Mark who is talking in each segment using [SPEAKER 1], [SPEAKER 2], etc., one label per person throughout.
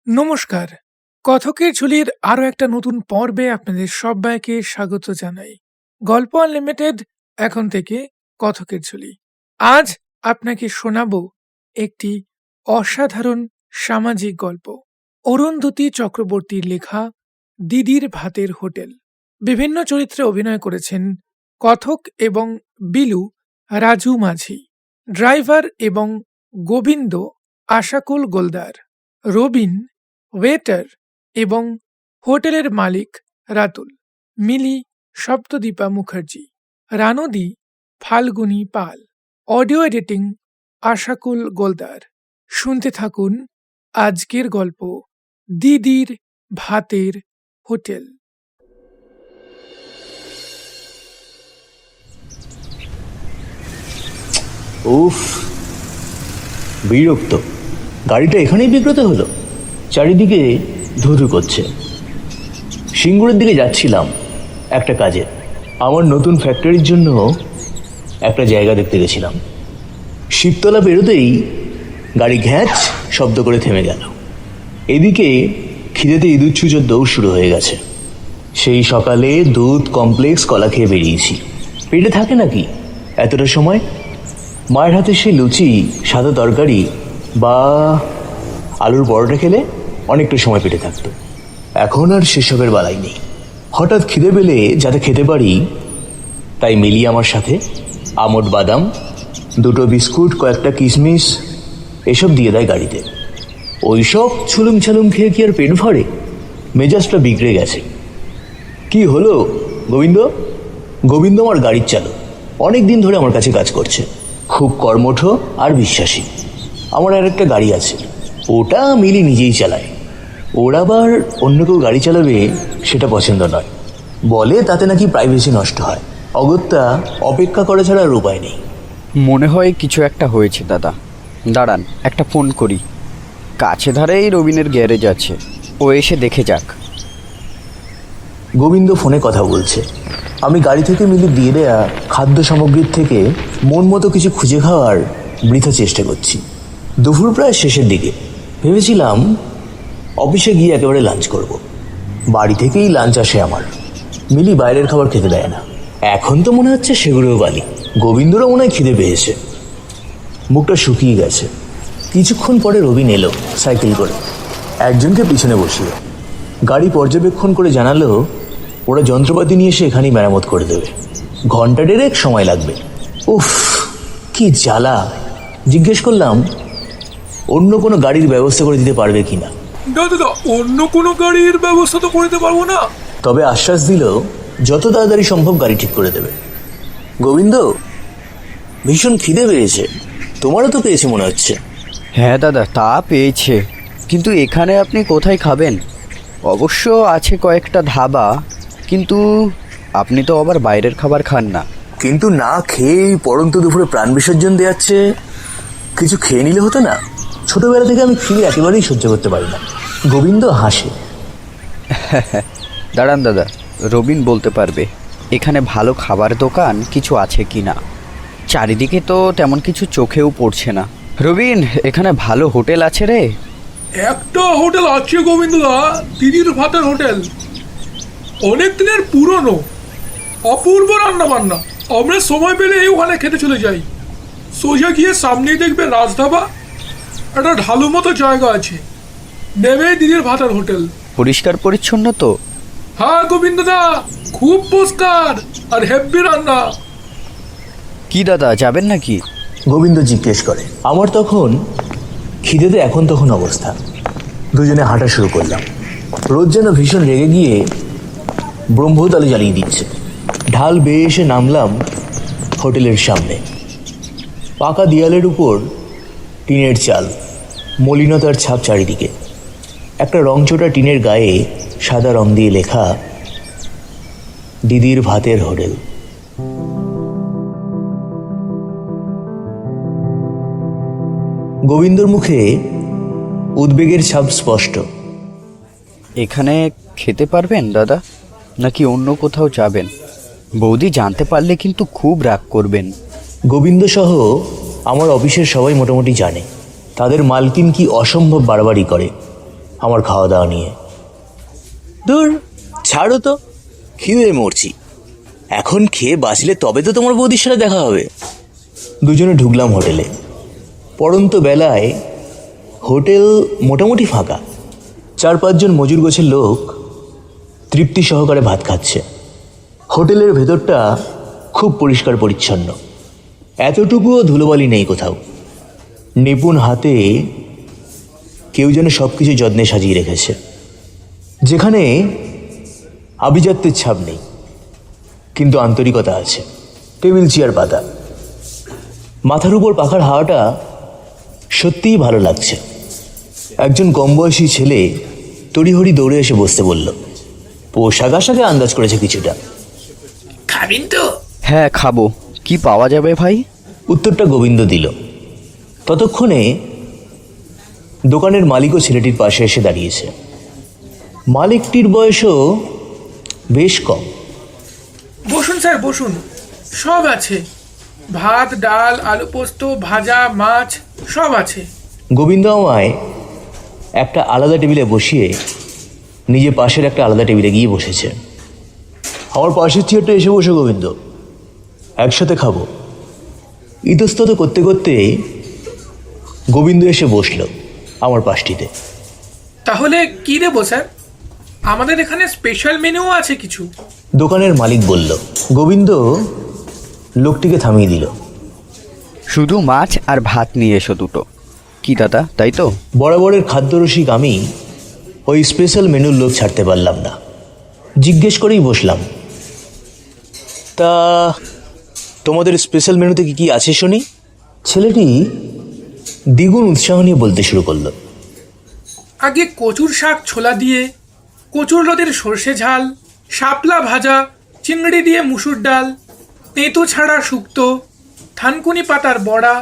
[SPEAKER 1] নমস্কার। কথকের ঝুলির আরও একটা নতুন পর্বে আপনাদের সবাইকে স্বাগত জানাই। গল্প আনলিমিটেড এখন থেকে কথকের ঝুলি। আজ আপনাকে শোনাব একটি অসাধারণ সামাজিক গল্প। অরুন্ধতী চক্রবর্তীর লেখা দিদির ভাতের হোটেল। বিভিন্ন চরিত্রে অভিনয় করেছেন কথক এবং বিলু রাজু মাঝি, ড্রাইভার এবং গোবিন্দ আশাকুল গোলদার, রবিন ওয়েটার এবং হোটেলের মালিক রাতুল, মিলি সপ্তদীপা মুখার্জি, রানদী ফাল্গুনী পাল, অডিও এডিটিং আশাকুল গোলদার। শুনতে থাকুন আজকের গল্প দিদির ভাতের হোটেল।
[SPEAKER 2] উফ, বিরক্ত। গাড়িটা এখানেই বিক্রত হলো। চারিদিকে ধুধু করছে। সিঙ্গুরের দিকে যাচ্ছিলাম একটা কাজে। আমার নতুন ফ্যাক্টরির জন্য একটা জায়গা দেখতে গেছিলাম। শিবতলা বেরোতেই গাড়ি ঘ্যাঁচ শব্দ করে থেমে গেল। এদিকে খিদেতে ইঁদুর ছুঁচোর দৌড় শুরু হয়ে গেছে। সেই সকালে দুধ কমপ্লেক্স কলা খেয়ে বেরিয়েছি। পেটে থাকে নাকি এতটা সময়? মায়ের হাতে সেই লুচি, সাদা তরকারি বা আলুর পরোটা খেলে অনেকটা সময় পেটে থাকতো। এখন আর সেসবের বালাই নেই। হঠাৎ খিদে পেলে যাতে খেতে পারি তাই মিলি আমার সাথে আমট বাদাম, দুটো বিস্কুট, কয়েকটা কিশমিশ এসব দিয়ে দেয় গাড়িতে। ওইসব ছুলুম ছালুম খেয়ে কি আর পেট ভরে? মেজাজটা বিগড়ে গেছে। কি হলো গোবিন্দ? গোবিন্দ আমার গাড়ির চালক। অনেক দিন ধরে আমার কাছে কাজ করছে। খুব কর্মঠ আর বিশ্বাসী। আমার আর একটা গাড়ি আছে, ওটা মিলি নিজেই চালায়। ওর আবার অন্য কেউ গাড়ি চালাবে সেটা পছন্দ নয়। বলে তাতে নাকি প্রাইভেসি নষ্ট হয়। অগত্যা অপেক্ষা করা ছাড়া আর উপায় নেই।
[SPEAKER 3] মনে হয় কিছু একটা হয়েছে দাদা। দাঁড়ান, একটা ফোন করি। কাছে ধারেই রবিনের গ্যারেজ আছে, ও এসে দেখে যাক।
[SPEAKER 2] গোবিন্দ ফোনে কথা বলছে। আমি গাড়ি থেকে মিলি দিয়ে দেয়া খাদ্য সামগ্রীর থেকে মন মতো কিছু খুঁজে খাওয়ার বৃথা চেষ্টা করছি। দুপুর প্রায় শেষের দিকে। ভেবেছিলাম অফিসে গিয়ে একেবারে লাঞ্চ করব। বাড়ি থেকেই লাঞ্চ আসে আমার। মিলি বাইরের খাবার খেতে দেয় না। এখন তো মনে হচ্ছে সেগুলোও বালি। গোবিন্দরও মনে হয় খিদে পেয়েছে। মুখটা শুকিয়ে গেছে। কিছুক্ষণ পরে রবিন এলো সাইকেল করে, একজনকে পিছনে বসিয়ে। গাড়ি পর্যবেক্ষণ করে জানালো ওরা যন্ত্রপাতি নিয়ে এসে এখানেই মেরামত করে দেবে। ঘন্টা দেড়েক সময় লাগবে। উফ, কি জ্বালা। জিজ্ঞেস করলাম অন্য কোনো গাড়ির ব্যবস্থা করে দিতে পারবে কিনা।
[SPEAKER 1] দাদা, অন্য কোনো গাড়ির ব্যবস্থা তো করে দিতে পারবো না,
[SPEAKER 2] তবে আশ্বাস দিল যত তাড়াতাড়ি সম্ভব গাড়ি ঠিক করে দেবে। গোবিন্দ, ভীষণ খিদে পেয়েছে। তোমারও তো পেয়েছে মনে হচ্ছে।
[SPEAKER 3] হ্যাঁ দাদা, তা পেয়েছে, কিন্তু এখানে আপনি কোথায় খাবেন? অবশ্য আছে কয়েকটা ধাবা, কিন্তু আপনি তো আবার বাইরের খাবার খান না।
[SPEAKER 2] কিন্তু না খেয়েই পরন্ত দুপুরে প্রাণ বিসর্জন দেওয়াচ্ছে। কিছু খেয়ে নিলে হতো না? ছোটবেলা থেকে আমি খিদে একেবারেই সহ্য করতে পারি না। গোবিন্দ হাসে।
[SPEAKER 3] দাঁড়ান দাদা, রবিন বলতে পারবে এখানে ভালো খাবার দোকান কিছু আছে কি না। চারিদিকে তো তেমন কিছু চোখেও পড়ছে না। রবিন, এখানে ভালো হোটেল আছে রে?
[SPEAKER 1] একটা হোটেল আছে গোবিন্দদা, দিদির ভাতের হোটেল। অনেক দিনের পুরনো, অপূর্ব রান্না বান্না। আমরা সময় পেলে ওখানে খেতে চলে যাই। সোজা গিয়ে সামনেই দেখবে রাজধাবা, একটা ঢালু মতো জায়গা আছে, নেবে দিদির ভাতের হোটেল।
[SPEAKER 3] পরিষ্কার পরিচ্ছন্ন তো?
[SPEAKER 1] হ্যাঁ গোবিন্দদা, খুব পরিষ্কার আর হেব্বি রান্না।
[SPEAKER 3] কি দাদা, যাবেন নাকি?
[SPEAKER 2] গোবিন্দ জিজ্ঞেস করে। আমার তখন খিদেতে এখন তখন অবস্থা। দুজনে হাঁটা শুরু করলাম। রোদ যেন ভীষণ রেগে গিয়ে ব্রহ্মতালে জ্বালিয়ে দিচ্ছে। ঢাল বেয়ে এসে নামলাম হোটেলের সামনে। পাকা দেয়ালের উপর টিনের চাল, মলিনতার ছাপ চারিদিকে। একটা রংচোটা টিনের গায়ে সাদা রং দিয়ে লেখা দিদির ভাতের হোটেল। গোবিন্দর মুখে উদ্বেগের ছাপ স্পষ্ট।
[SPEAKER 3] এখানে খেতে পারবেন দাদা, নাকি অন্য কোথাও যাবেন? বৌদি জানতে পারলে কিন্তু খুব রাগ করবেন।
[SPEAKER 2] গোবিন্দ সহ আমার অফিসের সবাই মোটামুটি জানে তাদের মালকিন কি অসম্ভব বাড়াবাড়ি করে। আমার খাওয়া দাওয়া নিয়ে। দূর, ছাড়ো তো, খিদে মরছি। এখন খেয়ে বাঁচলে তবে তো তোমার বৌদির সাথে দেখা হবে। দুজনে ঢুকলাম হোটেলে। পড়ন্ত বেলায় হোটেল মোটামুটি ফাঁকা। 4-5 জন মজুর গোছের লোক তৃপ্তি সহকারে ভাত খাচ্ছে। হোটেলের ভেতরটা খুব পরিষ্কার পরিচ্ছন্ন, এতটুকুও ধুলোবালি নেই কোথাও। নিপুণ হাতে কেউ যেন সব কিছু যত্নে সাজিয়ে রেখেছে। যেখানে আভিজাত্যের ছাপ নেই, কিন্তু আন্তরিকতা আছে। টেবিল চেয়ার পাতা, মাথার উপর পাখার হাওয়াটা সত্যিই ভালো লাগছে। একজন কম বয়সী ছেলে তড়িহড়ি দৌড়ে এসে বসতে বলল। পোশাক আশাকে আন্দাজ করেছে কিছুটা।
[SPEAKER 1] খাবেন তো?
[SPEAKER 3] হ্যাঁ খাবো, কি পাওয়া যাবে ভাই?
[SPEAKER 2] উত্তরটা গোবিন্দ দিল। ততক্ষণে দোকানের মালিকও ছেলেটির পাশে এসে দাঁড়িয়েছে। মালিকটির বয়সও বেশ কম।
[SPEAKER 1] বসুন স্যার, বসুন, সব আছে। ভাত, ডাল, আলু পোস্ত, ভাজা, মাছ সব আছে।
[SPEAKER 2] গোবিন্দ আমায় একটা আলাদা টেবিলে বসিয়ে নিজে পাশের একটা আলাদা টেবিলে গিয়ে বসেছে। আমার পাশের চেয়ারটা এসে বসে গোবিন্দ, একসাথে খাবো। ইতস্তত করতে করতে গোবিন্দ এসে বসল আমার পাশটিতে।
[SPEAKER 1] তাহলে কি দেবো স্যার? আমাদের এখানে স্পেশাল মেনুও আছে কিছু।
[SPEAKER 2] দোকানের মালিক বলল। গোবিন্দ লোকটিকে থামিয়ে দিল।
[SPEAKER 3] শুধু মাছ আর ভাত নিয়ে এসো দুটো। কি দাদা, তাই তো?
[SPEAKER 2] বরাবরের খাদ্যরসিক আমি ওই স্পেশাল মেনুর লোক ছাড়তে পারলাম না। জিজ্ঞেস করেই বসলাম, তা তোমাদের স্পেশাল মেনুতে কি কি আছে শুনি? ছেলেটি দ্বিগুণ উৎসাহ নিয়ে বলতে শুরু করলো।
[SPEAKER 1] আগে কচুর শাক ছোলা দিয়ে, কচুর লতির সর্ষে ঝাল, শাপলা ভাজা, চিংড়ি দিয়ে মুসুর ডাল, তেঁতো ছাড়া শুক্তো, থানকুনি পাতার বড়া,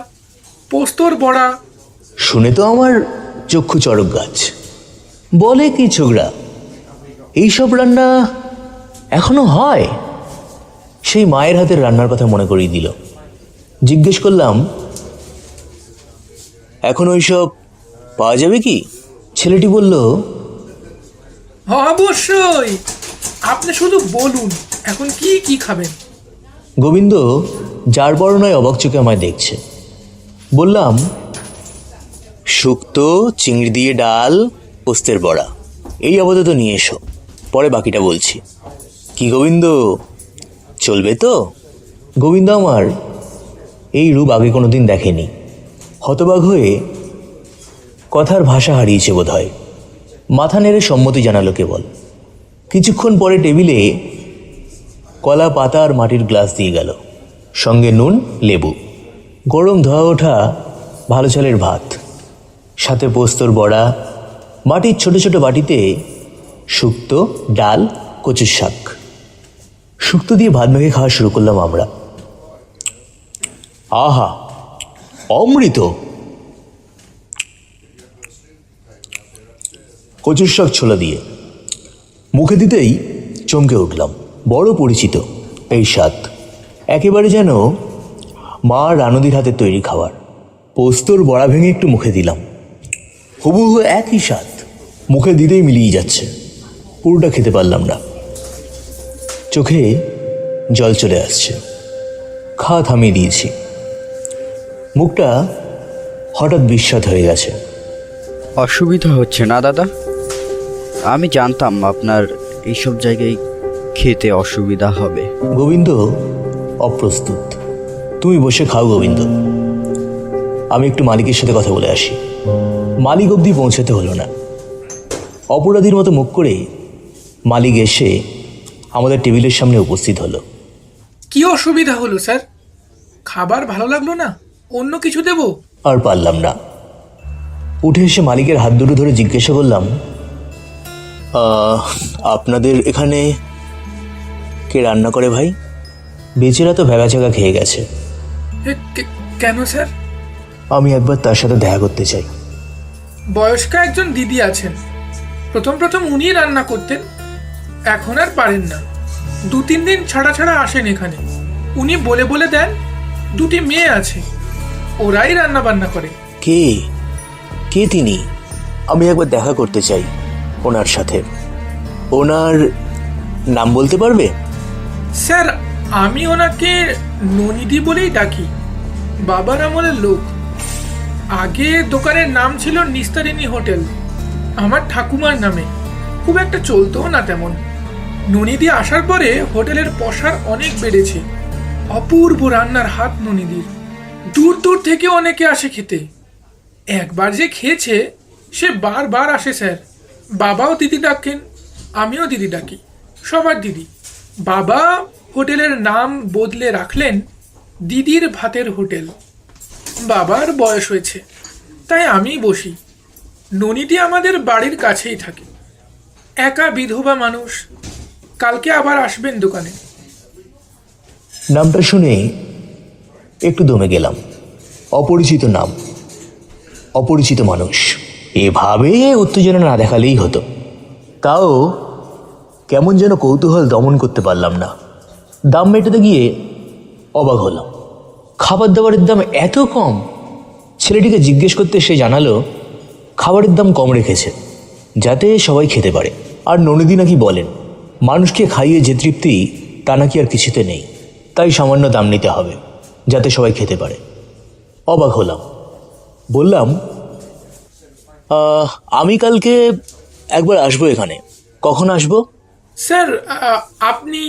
[SPEAKER 1] পোস্তর বড়া।
[SPEAKER 2] শুনে তো আমার চক্ষু চড়ক গাছ। বলে কি ছোকরা, এইসব রান্না এখনো হয়? সেই মায়ের হাতের রান্নার কথা মনে করিয়ে দিল। জিজ্ঞেস করলাম, এখন ওইসব পাওয়া যাবে কি? ছেলেটি বলল,
[SPEAKER 1] অবশ্যই, আপনি শুধু বলুন এখন কি কি খাবেন।
[SPEAKER 2] গোবিন্দ যার বর্ণায় অবাক চোখে আমায় দেখছে। বললাম, শুক্তো, চিংড়ি দিয়ে ডাল, পোস্তের বড়া, এই আপাতত নিয়ে এসো, পরে বাকিটা বলছি। কি গোবিন্দ, চলবে তো? গোবিন্দ আমার এই রূপ আগে কোনোদিন দেখেনি। হতবাক হয়ে কথার ভাষা হারিয়েছে বোধ হয়। মাথা নেড়ে সম্মতি জানালো কেবল। কিছুক্ষণ পরে টেবিলে কলা পাতা আর মাটির গ্লাস দিয়ে গেল, সঙ্গে নুন, লেবু, গরম ধোয়া ওঠা ভালো চালের ভাত, সাথে পোস্তর বড়া, মাটির ছোট ছোট বাটিতে শুক্তো, ডাল, কচুর শাক। শুক্তো দিয়ে ভাত মেখে খাওয়া শুরু করলাম আমরা। আহা, অমৃত! কচুর শাক ছোলা দিয়ে মুখে দিতেই চমকে উঠলাম। বড় পরিচিত এই স্বাদ, একেবারে যেন মা রানুদির হাতে তৈরি খাবার। পোস্তর বড়া ভেঙে একটু মুখে দিলাম, হুবহু একই স্বাদ, মুখে দিতেই মিলিয়ে যাচ্ছে। পুরোটা খেতে পারলাম না, চোখে জল চলে আসছে। খাওয়া থামিয়ে দিয়েছি। মুখটা হঠাৎ বিস্বাদ হয়ে গেছে।
[SPEAKER 3] অসুবিধা হচ্ছে না দাদা? আমি জানতাম আপনার এইসব জায়গায় খেতে অসুবিধা হবে।
[SPEAKER 2] গোবিন্দ অপ্রস্তুত। তুমি বসে খাও গোবিন্দ, আমি একটু মালিকের সাথে কথা বলে আসি। মালিক অবধি পৌঁছাতে হলো না। অপরাধীর মতো মুখ করে মালিক এসে আমাদের টেবিলের সামনে উপস্থিত হলো।
[SPEAKER 1] কি অসুবিধা হলো স্যার? খাবার ভালো লাগলো না? অন্য কিছু দেব?
[SPEAKER 2] আর পারলাম না। উঠে এসে মালিকের হাত দুটো ধরে জিজ্ঞাসা করলাম, আপনাদের এখানে কে রান্না করে ভাই? বেচারা তো ভেগাচাগা খেয়ে গেছে।
[SPEAKER 1] কেন স্যার?
[SPEAKER 2] আমি একবার তার সাথে দেখা করতে চাই।
[SPEAKER 1] বয়স্কা একজন দিদি আছেন, প্রথম প্রথম উনি রান্না করতেন, এখন আর পারেন না। 2-3 দিন ছাড়া ছাড়া আসেন এখানে। উনি বলে বলে দেন, 2টি মেয়ে আছে, ওরাই রান্না বান্না করে।
[SPEAKER 2] কে কে তিনি? আমি একবার দেখা করতে চাই। ওনার সাথে। ওনার নাম বলতে পারবে?
[SPEAKER 1] স্যার, আমি ওনাকে ননিদি বলেই ডাকি। বাবার আমলের লোক। আগে দোকানের নাম ছিল নিস্তারিণী হোটেল, আমার ঠাকুমার নামে। খুব একটা চলতো না তেমন। ননিদি আসার পরে হোটেলের প্রসার অনেক বেড়েছে। অপূর্ব রান্নার হাত ননিদির। দূর দূর থেকে অনেকে আসে খেতে। একবার যে খেয়েছে সে বারবার আসে স্যার। বাবাও দিদি ডাকেন, আমিও দিদি ডাকি, সবার দিদি। বাবা হোটেলের নাম বদলে রাখলেন দিদির ভাতের হোটেল। বাবার বয়স হয়েছে, তাই আমি বসি। ননিটি আমাদের বাড়ির কাছেই থাকে। একা বিধবা মানুষ। কালকে আবার আসবেন দোকানে।
[SPEAKER 2] নামটা শুনে একটু দমে গেলাম। অপরিচিত নাম, অপরিচিত মানুষ, এভাবে উত্তেজনা না দেখালেই হতো। তাও কেমন যেন কৌতূহল দমন করতে পারলাম না। দাম মেটাতে গিয়ে অবাক হলাম। খাবার দাবারের দাম এত কম! ছেলেটিকে জিজ্ঞেস করতে সে জানালো খাবারের দাম কম রেখেছে যাতে সবাই খেতে পারে। আর ননিদি নাকি বলেন মানুষকে খাইয়ে যে তৃপ্তি তা নাকি আর কিছুতে নেই, তাই সামান্য দাম নিতে হবে যাতে সবাই খেতে পারে। অবাক হলাম। বললাম, আমি কালকে একবার আসবো এখানে। কখন আসবো?
[SPEAKER 1] স্যার, আপনি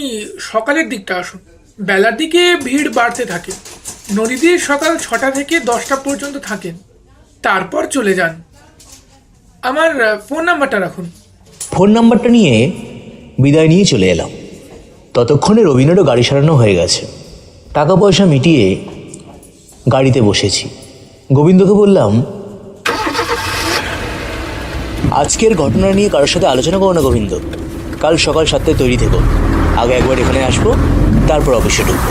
[SPEAKER 1] সকালের দিকটা আসুন। বেলার দিকে ভিড় বাড়তে থাকে। নদীদের সকাল 6টা থেকে 10টা পর্যন্ত থাকেন, তারপর চলে যান। আমার ফোন নাম্বারটা রাখুন।
[SPEAKER 2] ফোন নাম্বারটা নিয়ে বিদায় নিয়ে চলে এলাম। ততক্ষণে রবিনেরও গাড়ি সারানো হয়ে গেছে। টাকা পয়সা মিটিয়ে গাড়িতে বসেছি। গোবিন্দকে বললাম, আজকের ঘটনা নিয়ে কারোর সাথে আলোচনা করো না গোবিন্দ। কাল সকাল 7টায় তৈরি থেকো। আগে একবার এখানে আসবো, তারপর অফিসে ঢুকবো।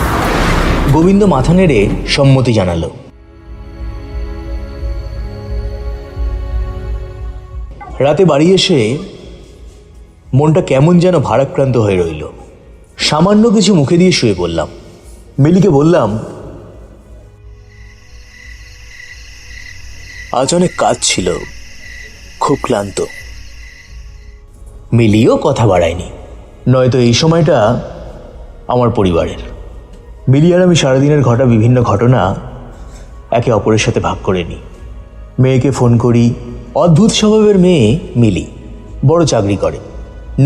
[SPEAKER 2] গোবিন্দ মাথা নেড়ে সম্মতি জানালো। রাতে বাড়ি এসে মনটা কেমন যেন ভারাক্রান্ত হয়ে রইল। সামান্য কিছু মুখে দিয়ে শুয়ে পড়লাম। মিলিকে বললাম, আজ অনেক কাজ ছিল, খুব ক্লান্ত। মিলিও কথা বাড়ায়নি, নয়তো এই সময়টা আমার পরিবারের। মিলি আর আমি সারাদিনের ঘটা বিভিন্ন ঘটনা একে অপরের সাথে ভাগ করে নিই। মেয়েকে ফোন করি। অদ্ভুত স্বভাবের মেয়ে মিলি, বড় চাকরি করে,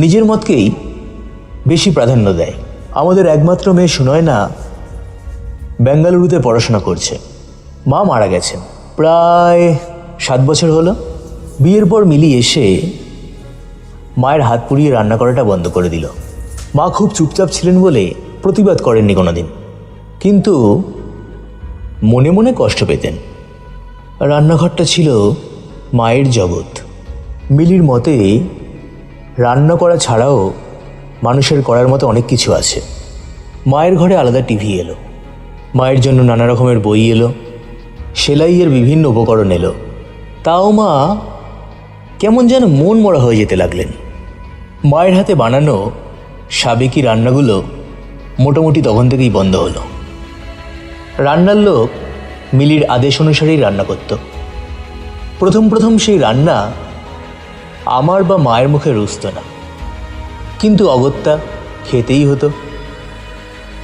[SPEAKER 2] নিজের মতকেই বেশি প্রাধান্য দেয়। আমাদের একমাত্র মেয়ে সুনয়না বেঙ্গালুরুতে পড়াশোনা করছে। মা মারা গেছেন প্রায় 7 বছর হলো। বিয়ের পর মিলি এসে মায়ের হাত পুড়িয়ে রান্না করাটা বন্ধ করে দিল। মা খুব চুপচাপ ছিলেন বলে প্রতিবাদ করেননি কোনোদিন, কিন্তু মনে মনে কষ্ট পেতেন। রান্নাঘরটা ছিল মায়ের জগৎ। মিলির মতে রান্না করা ছাড়াও মানুষের করার মতো অনেক কিছু আছে। মায়ের ঘরে আলাদা টিভি এলো, মায়ের জন্য নানা রকমের বই এলো, সেলাইয়ের বিভিন্ন উপকরণ এলো। তাও মা কেমন যেন মন মরা হয়ে যেতে লাগলেন। মায়ের হাতে বানানো সাবেকি রান্নাগুলো মোটামুটি তখন থেকেই বন্ধ হলো। রান্নার লোক মিলির আদেশ অনুসারেই রান্না করত। প্রথম প্রথম সেই রান্না আমার বা মায়ের মুখে রুচত না, কিন্তু অগত্যা খেতেই হতো।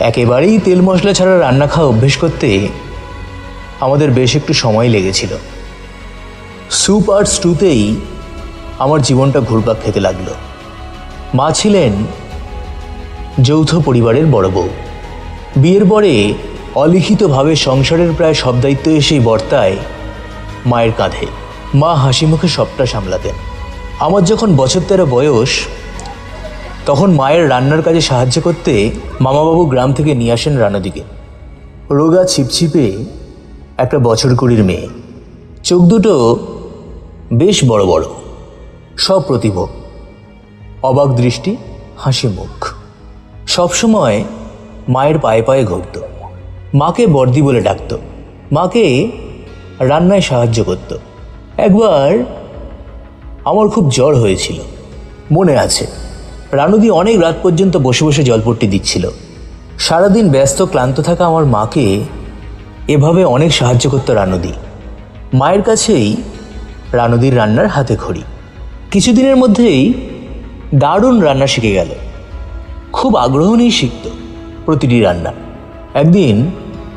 [SPEAKER 2] একেবারেই তেল মশলা ছাড়া রান্না খাওয়া অভ্যেস করতে আমাদের বেশ একটু সময় লেগেছিল। স্যুপ আর স্টুতেই আমার জীবনটা ঘুরপাক খেতে লাগলো। মা ছিলেন যৌথ পরিবারের বড় বউ। বিয়ের পরে অলিখিতভাবে সংসারের প্রায় সব দায়িত্ব এসেই বর্তায় মায়ের কাঁধে। মা হাসি মুখে সবটা সামলাতেন। আমার যখন বছর 13 বয়স, তখন মায়ের রান্নার কাজে সাহায্য করতে মামাবাবু গ্রাম থেকে নিয়ে আসেন রানুদিকে। রোগা ছিপছিপে একটা বছর 20 মেয়ে, চোখ দুটো বেশ বড় বড়, সপ্রতিভ, অবাক দৃষ্টি, হাসি মুখ। সবসময় মায়ের পায়ে পায়ে ঘুরত। মাকে বর্দি বলে ডাকত। মাকে রান্নায় সাহায্য করত। একবার আমার খুব জ্বর হয়েছিল, মনে আছে। রানুদি অনেক রাত পর্যন্ত বসে বসে জলপট্টি দিচ্ছিল। সারাদিন ব্যস্ত ক্লান্ত থাকা আমার মাকে এভাবে অনেক সাহায্য করত রানুদি। মায়ের কাছেই রানুদির রান্নার হাতে খড়ি। কিছুদিনের মধ্যেই দারুণ রান্না শিখে গেল। খুব আগ্রহ নিয়ে শিখত প্রতিটি রান্না। একদিন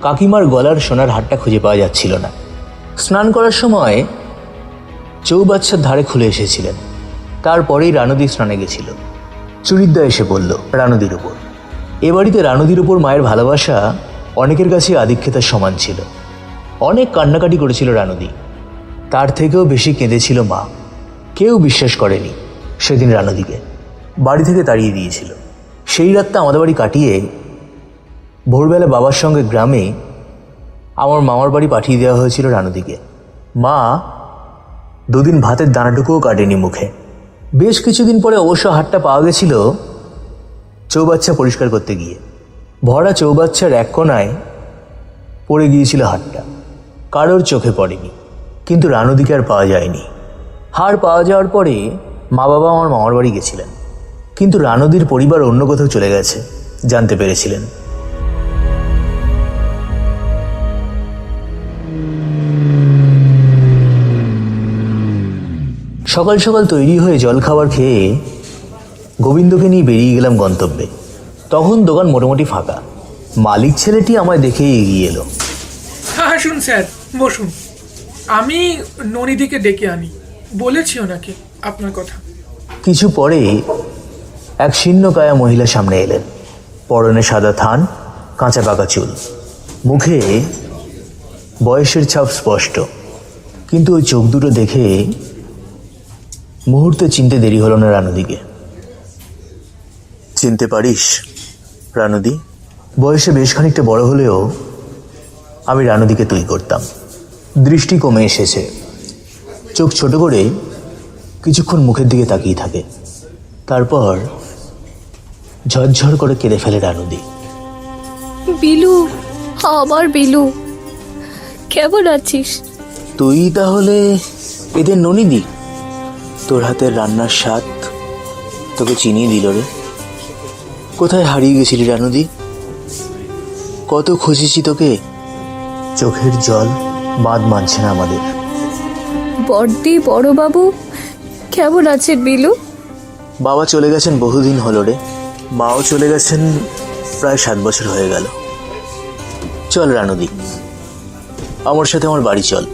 [SPEAKER 2] কাকিমার গলার সোনার হারটা খুঁজে পাওয়া যাচ্ছিল না। স্নান করার সময় চৌবাচ্চার ধারে খুলে এসেছিলেন। তারপরেই রানুদি স্নানে গেছিল। চুরিদ্দা এসে বলল রানুদির উপর। এ বাড়িতে রানুদির উপর মায়ের ভালোবাসা অনেকের কাছে আধিক্যতার সমান ছিল। অনেক কান্নাকাটি করেছিল রানুদি, তার থেকেও বেশি কেঁদেছিল মা। কেউ বিশ্বাস করেনি সেদিন রানুদিকে, বাড়ি থেকে তাড়িয়ে দিয়েছিল। সেই রাতটা আমাদের বাড়ি কাটিয়ে ভোরবেলা বাবার সঙ্গে গ্রামে আমার মামার বাড়ি পাঠিয়ে দেওয়া হয়েছিল রানুদিকে। মা দুদিন ভাতের দানাটুকুও কাটেনি মুখে। বেশ কিছুদিন পরে অবশ্য হাটটা পাওয়া গেছিল চৌবাচ্চা পরিষ্কার করতে গিয়ে। ভরা চৌবাচ্চার এক কোণায় পড়ে গিয়েছিল হাটটা। কারোর চোখে পড়েনি, কিন্তু রানুদিকে আর পাওয়া যায়নি। হাড় পাওয়া যাওয়ার পরে মা বাবা আমার মামার বাড়ি গেছিলেন, কিন্তু রানুদির পরিবার অন্য কোথাও চলে গেছে জানতে পেরেছিলেন। সকাল সকাল তৈরি হয়ে জলখাবার খেয়ে গোবিন্দকে নিয়ে বেরিয়ে গেলাম গন্তব্যে। তখন দোকান মোটামুটি ফাঁকা। মালিক ছেলেটি আমায় দেখে এগিয়ে এলো।
[SPEAKER 1] আসুন স্যার, বসুন। আমি ননিদিকে ডেকে আনি, বলেছি ওনাকে আপনার কথা।
[SPEAKER 2] কিছু পরে এক শীর্ণকায়া মহিলা সামনে এলেন। পরনে সাদা থান, কাঁচা পাকা চুল, মুখে বয়সের ছাপ স্পষ্ট, কিন্তু ওই চোখ দুটো দেখে মুহূর্তে চিনতে দেরি হলো না রানুদিকে। চিনতে পারিস রানুদি? বয়সে বেশ খানিকটা বড় হলেও আমি রানুদিকে তুই করতাম। দৃষ্টি কমে এসেছে, চোখ ছোট করে কিছুক্ষণ মুখের দিকে তাকিয়ে থাকে। তারপর ঝরঝর করে কেঁদে ফেলে রানুদি।
[SPEAKER 4] বিলু, আমার বিলু, কেমন আছিস?
[SPEAKER 2] তুই তাহলে এদের ননিদি? তোর হাতের রান্নার স্বাদ তোকে চিনিয়ে দিল রে। কোথায় হারিয়ে গেছিলি রানুদি? কত খুঁজেছি তোকে। চোখের জল বাঁধ মানছে না আমাদের।
[SPEAKER 4] বড়দি, বড়বাবু কেমন আছেন বিলু?
[SPEAKER 2] বাবা চলে গেছেন বহুদিন হলো রে। মাও চলে গেছেন প্রায় 7 বছর হয়ে গেল। চল রানুদি, আমার সাথে আমার বাড়ি চল,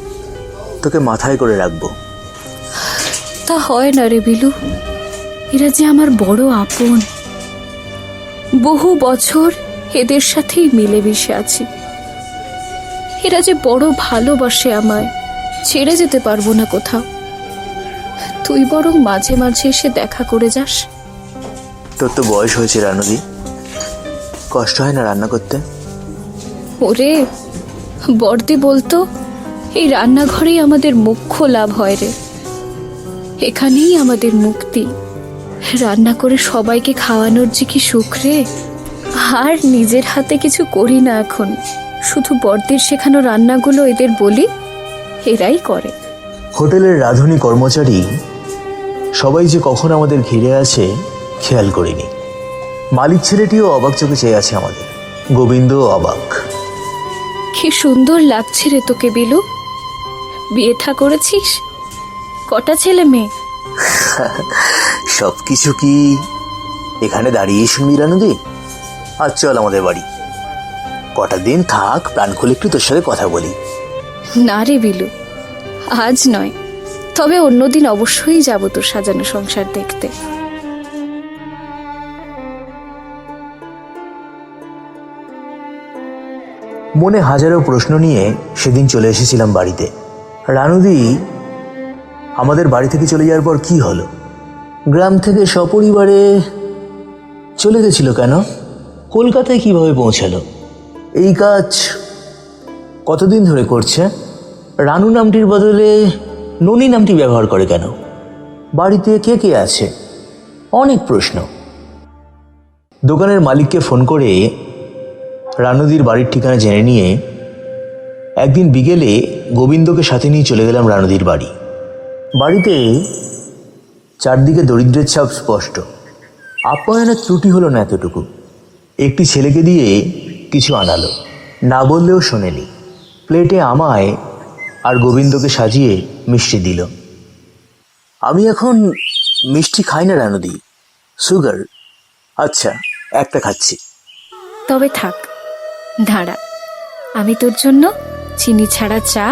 [SPEAKER 2] তোকে মাথায় করে রাখবো।
[SPEAKER 4] তা হয় না রে বিলু, এরা যে আমার বড় আপন। বহু বছর এদের সাথেই মিলেমিশে আছি। এরা যে বড় ভালোবাসে আমায়, ছেড়ে যেতে পারবো না কোথাও। তুই বরং মাঝে মাঝে এসে দেখা করে যাস।
[SPEAKER 2] তোর তো বয়স হয়েছে রানুদি, কষ্ট হয় না রান্না করতে?
[SPEAKER 4] ওরে, বড়দি বলতো এই রান্নাঘরেই আমাদের মুখ্য লাভ হয় রে। এখানেই আমাদের মুক্তি। রান্না করে সবাইকে খাওয়ানোর যে কি সুখ রে। আর নিজের হাতে কিছু করি না এখন, শুধু বড়দির শেখানো রান্নাগুলো এদের বলি, এরাই করে।
[SPEAKER 2] হোটেলের রাঁধুনি কর্মচারী সবাই যে কখন আমাদের ঘিরে আছে খেয়াল করিনি। মালিক ছেলেটিও অবাক চোখে চেয়ে আছে আমাদের। গোবিন্দও অবাক।
[SPEAKER 4] কি সুন্দর লাগছে রে তোকে বিলু। বিয়ে থা করেছিস? কটা ছেলে মেয়ে?
[SPEAKER 2] সব কিছু কি এখানে দাঁড়িয়ে শুনবি রানুদি? আজ চল আমাদের বাড়ি, কটা দিন থাক, প্রাণ খুলে একটু তোর সাথে কথা বলি।
[SPEAKER 4] না রে বিলু, আজ নয়, তবে অন্যদিন অবশ্যই যাব তোর সাজানো সংসার দেখতে।
[SPEAKER 2] মনে হাজারো প্রশ্ন নিয়ে সেদিন চলে এসেছিলাম বাড়িতে। রানুদি আমাদের বাড়ি থেকে চলে যাওয়ার পর কি হলো? গ্রাম থেকে সপরিবারে চলে গেছিল কেন? কলকাতায় কিভাবে পৌঁছালো? এই কাজ কতদিন ধরে করছে? রানু নামটির বদলে ননি নামটি ব্যবহার করে কেন? বাড়িতে কে কে আছে? অনেক প্রশ্ন। দোকানের মালিককে ফোন করে রানুদির বাড়ির ঠিকানা জেনে নিয়ে একদিন বিকেলে গোবিন্দকে সাথে নিয়ে চলে গেলাম রানুদির বাড়ি। বাড়িতে চারদিকে দরিদ্রের ছাপ স্পষ্ট। আপ্যায়নের ত্রুটি হলো না এতটুকু। একটি ছেলেকে দিয়ে কিছু আনালো, না বললেও শোনেনি। প্লেটে আমায় আর গোবিন্দকে সাজিয়ে মিষ্টি দিল। আমি এখন মিষ্টি খাই না রানুদি, সুগার। আচ্ছা, একটা খাচ্ছি।
[SPEAKER 4] তবে থাক, দাঁড়া, আমি তোর জন্য চিনি ছাড়া চা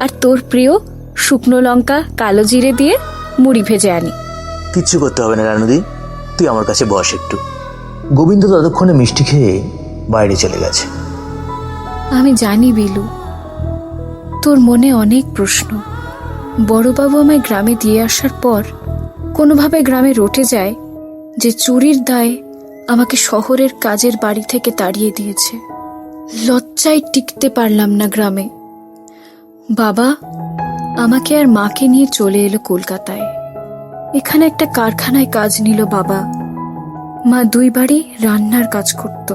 [SPEAKER 4] আর তোর প্রিয় শুকনো লঙ্কা কালো জিরে দিয়ে মুড়ি ভেজে আনি।
[SPEAKER 2] কিচ্ছু করতে হবে না রানুদি, তুই আমার কাছে বস একটু। গোবিন্দ ততক্ষণে মিষ্টি খেয়ে বাইরে চলে গেছে।
[SPEAKER 4] আমি জানি বিলু, তোর মনে অনেক প্রশ্ন। বড়বাবু আমায় গ্রামে দিয়ে আসার পর কোনোভাবে গ্রামে রটে যায় যে চুরির দায়ে আমাকে শহরের কাজের বাড়ি থেকে তাড়িয়ে দিয়েছে। লজ্জায় টিকতে পারলাম না গ্রামে। বাবা আমাকে আর মাকে নিয়ে চলে এলো কলকাতায়। এখানে একটা কারখানায় কাজ নিল বাবা। মা দুই বাড়ি রান্নার কাজ করত।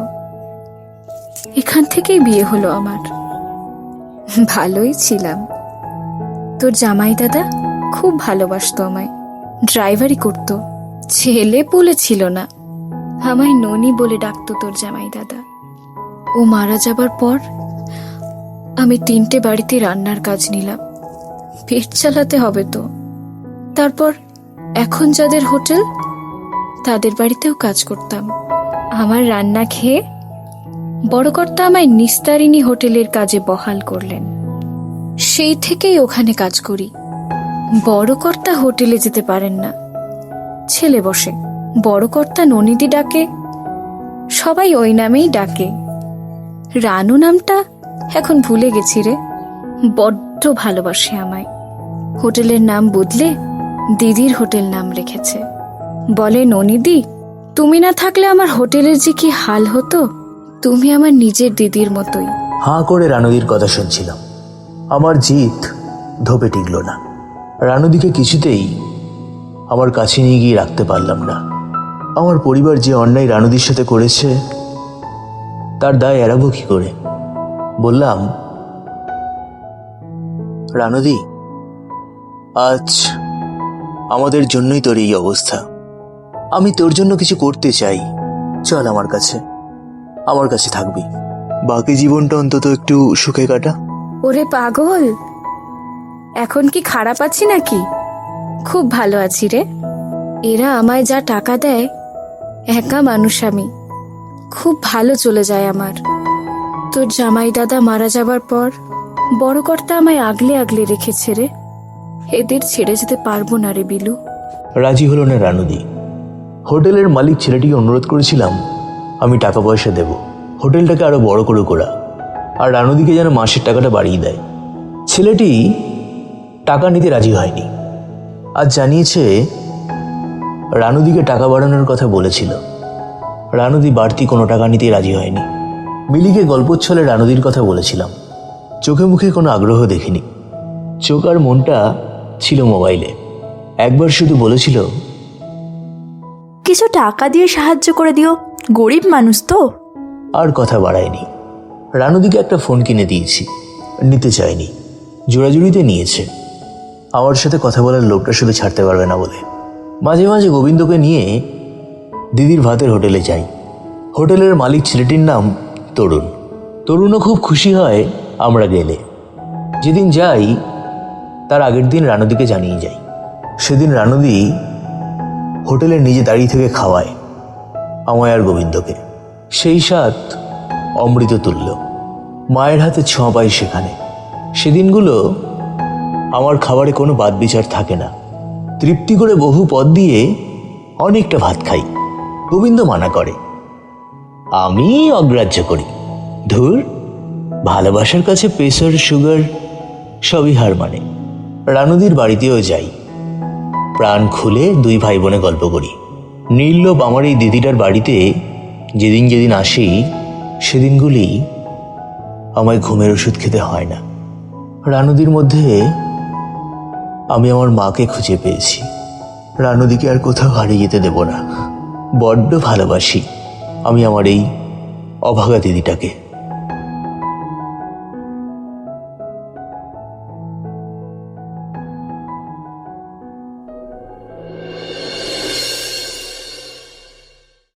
[SPEAKER 4] এখান থেকেই বিয়ে হলো আমার। ভালোই ছিলাম। তোর জামাই দাদা খুব ভালোবাসতো আমায়, ড্রাইভারি করত। ছেলে পুলে ছিল না, আমায় ননি বলে ডাকতো তোর জামাই দাদা। ও মারা যাবার পর আমি 3টে বাড়িতে রান্নার কাজ নিলাম, পেট চালাতে হবে তো। তারপর এখন যাদের হোটেল তাদের বাড়িতেও কাজ করতাম। আমার রান্না খেয়ে বড় কর্তা আমায় নিস্তারিণী হোটেলের কাজে বহাল করলেন। সেই থেকেই ওখানে কাজ করি। বড় কর্তা হোটেলে যেতে পারেন না, ছেলে বসে। বড় কর্তা ননিদি ডাকে, সবাই ওই নামেই ডাকে। রানু নামটা এখন ভুলে গেছি রে। বড্ড ভালোবাসে আমায়। হোটেলের নাম বদলে দিদির হোটেল নাম রেখেছে। বলে, ননিদি, তুমি না থাকলে আমার হোটেলের যে কি হাল হতো। তুমি আমার নিজের দিদির মতোই।
[SPEAKER 2] হাঁ করে রানুদির কথা শুনছিলাম। আমার জিদ ধোপে টিকল না। রানুদিকে কিছুতেই আমার কাছে নিয়ে গিয়ে রাখতে পারলাম না। আমার পরিবার যে অন্যায় রানুদির সাথে করেছে তার দায় এড়াবো কি করে? বললাম, রানুদি, আজ আমাদের জন্যই তোর এই অবস্থা। আমি তোর জন্য কিছু করতে চাই। চল আমার কাছে থাকবি। বাকি জীবনটা অন্তত একটু সুখে কাটা।
[SPEAKER 4] ওরে পাগল, এখন কি খারাপ আছি নাকি? খুব ভালো আছি রে। এরা আমায় যা টাকা দেয়, একা মানুষ আমি, খুব ভালো চলে যায় আমার। তোর জামাই দাদা মারা যাবার পর বড় কর্তা আমায় আগলে আগলে রেখেছে রে। এদের ছেড়ে যেতে পারবো না রে বিলু।
[SPEAKER 2] রাজি হলো না রানুদি। হোটেলের মালিক ছেলেটিকে অনুরোধ করেছিলাম আমি টাকা পয়সা দেব, হোটেলটাকে আরো বড় করে করা, আর রানুদিকে যেন মাসের টাকাটা বাড়িয়ে দেয়। ছেলেটি টাকা নিতে রাজি হয়নি। আজ জানিয়েছে রানুদিকে টাকা বাড়ানোর কথা বলেছিল। রানুদি বাড়তি কোনো টাকা নিতে রাজি হয়নি। মিলিকে গল্পচ্ছলে রানুদির কথা বলেছিলাম। চোখে মুখে কোনো আগ্রহ দেখিনি। চোখ আর মনটা ছিল মোবাইলে। একবার শুধু বলেছিল,
[SPEAKER 5] কিছু টাকা দিয়ে সাহায্য করে দিও, গরিব মানুষ তো।
[SPEAKER 2] আর কথা বাড়ায়নি। রানুদিকে একটা ফোন কিনে দিয়েছি, নিতে চায়নি, জোড়াজুড়িতে নিয়েছে। আমার সাথে কথা বলার লোকটা শুধু ছাড়তে পারবে না বলে। মাঝে মাঝে গোবিন্দকে নিয়ে দিদির ভাতের হোটেলে যাই। হোটেলের মালিক ছেলেটির নাম তরুণ। তরুণও খুব খুশি হয় আমরা গেলে। যেদিন যাই তার আগের দিন রানুদিকে জানিয়ে যাই। সেদিন রানুদি হোটেলে নিজে দাঁড়িয়ে থেকে খাওয়ায় আমায় আর গোবিন্দকে। সেই স্বাদ অমৃত তুল্য। মায়ের হাতে ছোঁয়া পাই সেখানে। সেদিনগুলো আমার খাবারে কোনো বাদ বিচার থাকে না। তৃপ্তি করে বহু পদ দিয়ে অনেকটা ভাত খাই। গোবিন্দ মানা করে, আমি অগ্রাহ্য করি। ধুর, ভালোবাসার কাছে প্রেসার সুগার সবই হার মানে। রানুদির বাড়িতেও যাই, প্রাণ খুলে দুই ভাই বোনে গল্প করি। নির্লোভ আমার এই দিদিটার বাড়িতে যেদিন যেদিন আসি সেদিনগুলি আমায় ঘুমের ওষুধ খেতে হয় না। রানুদির মধ্যে আমি আমার মাকে খুঁজে পেয়েছি। রানুদিকে আর কোথাও হারিয়ে যেতে দেব না। বড্ড ভালোবাসি আমি আমার এই অভাগা দিদিটাকে।